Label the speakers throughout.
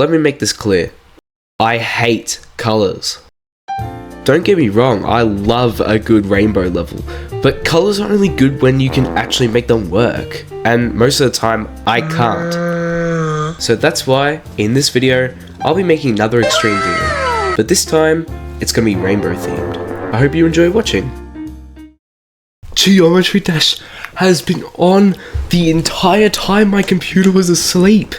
Speaker 1: Let me make this clear. I hate colors. Don't get me wrong, I love a good rainbow level, but colors are only good when you can actually make them work, and most of the time, I can't. So that's why, in this video, I'll be making another extreme video, but this time, it's gonna be rainbow themed. I hope you enjoy watching. Geometry Dash has been on the entire time my computer was asleep.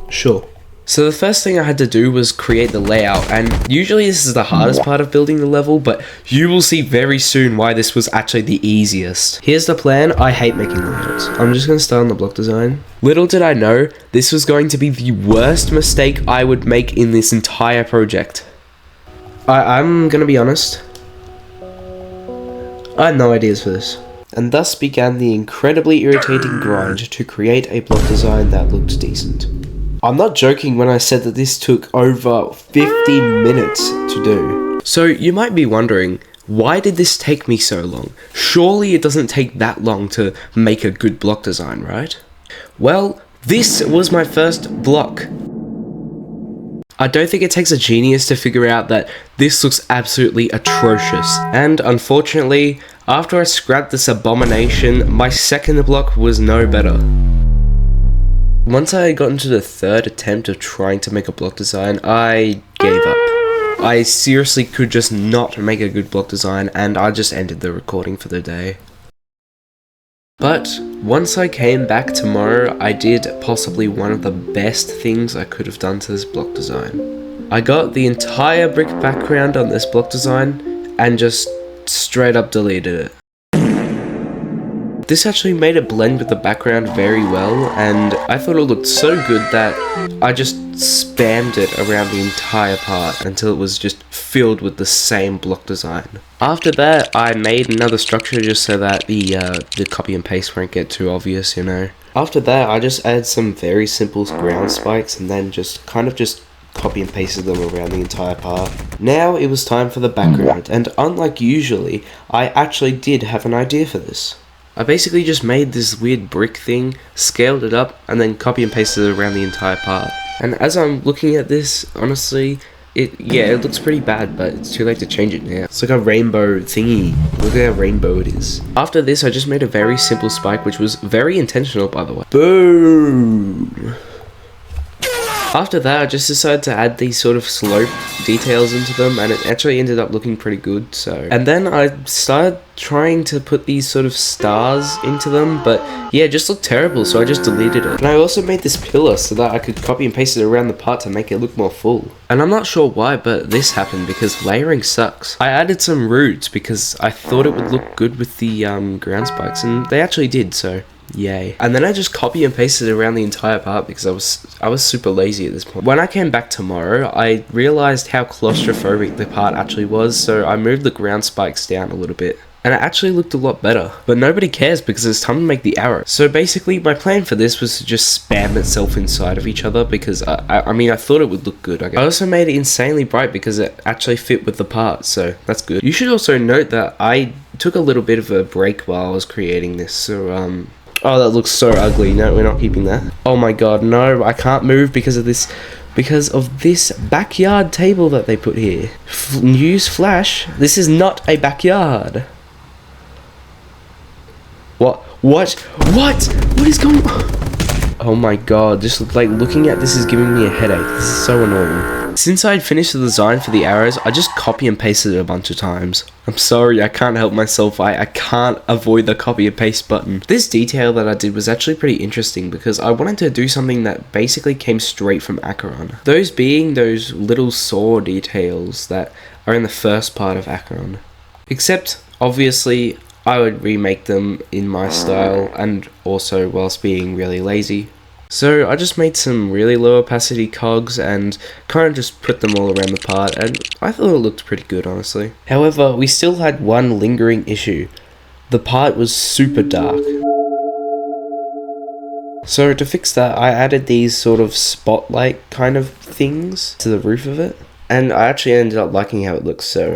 Speaker 1: Sure. So the first thing I had to do was create the layout, and usually this is the hardest part of building the level, but you will see very soon why this was actually the easiest. Here's the plan. I hate making layouts. I'm just going to start on the block design. Little did I know, this was going to be the worst mistake I would make in this entire project. I'm going to be honest. I had no ideas for this. And thus began the incredibly irritating grind to create a block design that looked decent. I'm not joking when I said that this took over 50 minutes to do. So you might be wondering, why did this take me so long? Surely it doesn't take that long to make a good block design, right? Well, this was my first block. I don't think it takes a genius to figure out that this looks absolutely atrocious. And unfortunately, after I scrapped this abomination, my second block was no better. Once I got into the third attempt of trying to make a block design, I gave up. I seriously could just not make a good block design, and I just ended the recording for the day. But once I came back tomorrow, I did possibly one of the best things I could have done to this block design. I got the entire brick background on this block design and just straight up deleted it. This actually made it blend with the background very well, and I thought it looked so good that I just spammed it around the entire part until it was just filled with the same block design. After that, I made another structure just so that the copy and paste won't get too obvious, you know. After that, I just added some very simple ground spikes and then just copy and pasted them around the entire part. Now it was time for the background, and unlike usually, I actually did have an idea for this. I basically just made this weird brick thing, scaled it up, and then copy and pasted it around the entire part. And as I'm looking at this, honestly, it looks pretty bad, but it's too late to change it now. It's like a rainbow thingy. Look at how rainbow it is. After this, I just made a very simple spike, which was very intentional, by the way. Boom! After that, I just decided to add these sort of slope details into them, and it actually ended up looking pretty good, so. And then I started trying to put these sort of stars into them, but yeah, it just looked terrible, so I just deleted it. And I also made this pillar so that I could copy and paste it around the part to make it look more full. And I'm not sure why, but this happened because layering sucks. I added some roots because I thought it would look good with the ground spikes, and they actually did, so. Yay. And then I just copy and pasted it around the entire part because I was super lazy at this point. When I came back tomorrow, I realized how claustrophobic the part actually was, so I moved the ground spikes down a little bit. And it actually looked a lot better. But nobody cares because it's time to make the arrow. So basically, my plan for this was to just spam itself inside of each other because, I thought it would look good. I also made it insanely bright because it actually fit with the part, so that's good. You should also note that I took a little bit of a break while I was creating this, so, oh, that looks so ugly. No, we're not keeping that. Oh my god, no, I can't move because of this backyard table that they put here. News flash, this is not a backyard. What is going on? Oh my god, just like looking at this is giving me a headache. This is so annoying. Since I'd finished the design for the arrows, I just copy and pasted it a bunch of times. I'm sorry, I can't help myself. I can't avoid the copy and paste button. This detail that I did was actually pretty interesting because I wanted to do something that basically came straight from Acheron. Those being those little saw details that are in the first part of Acheron. Except, obviously, I would remake them in my style and also whilst being really lazy. So I just made some really low opacity cogs and kind of just put them all around the part, and I thought it looked pretty good, honestly. However, we still had one lingering issue. The part was super dark. So to fix that, I added these sort of spotlight kind of things to the roof of it. And I actually ended up liking how it looks, so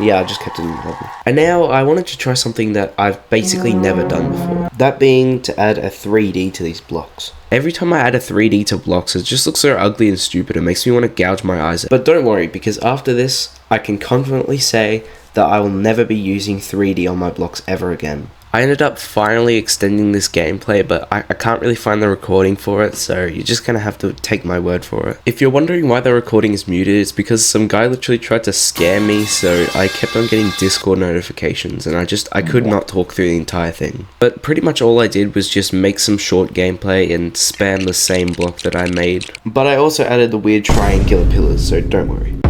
Speaker 1: yeah, I just kept it in the hobby. And now I wanted to try something that I've basically never done before. That being to add a 3D to these blocks. Every time I add a 3D to blocks, it just looks so ugly and stupid. It makes me want to gouge my eyes out. But don't worry, because after this, I can confidently say that I will never be using 3D on my blocks ever again. I ended up finally extending this gameplay, but I can't really find the recording for it, so you're just gonna have to take my word for it. If you're wondering why the recording is muted, it's because some guy literally tried to scam me, so I kept on getting Discord notifications, and I could not talk through the entire thing. But pretty much all I did was just make some short gameplay and spam the same block that I made. But I also added the weird triangular pillars, so don't worry.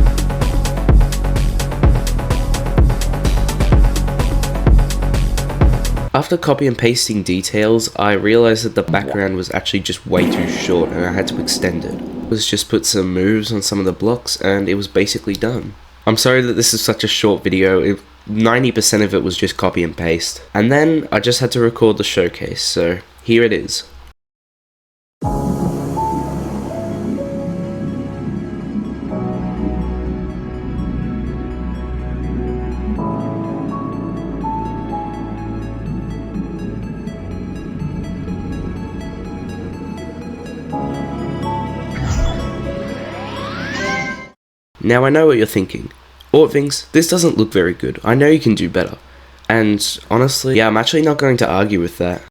Speaker 1: After copy and pasting details, I realized that the background was actually just way too short and I had to extend it. Was just put some moves on some of the blocks and it was basically done. I'm sorry that this is such a short video, 90% of it was just copy and paste. And then I just had to record the showcase, so here it is. Now I know what you're thinking. Ortvings, this doesn't look very good. I know you can do better. And honestly, yeah, I'm actually not going to argue with that.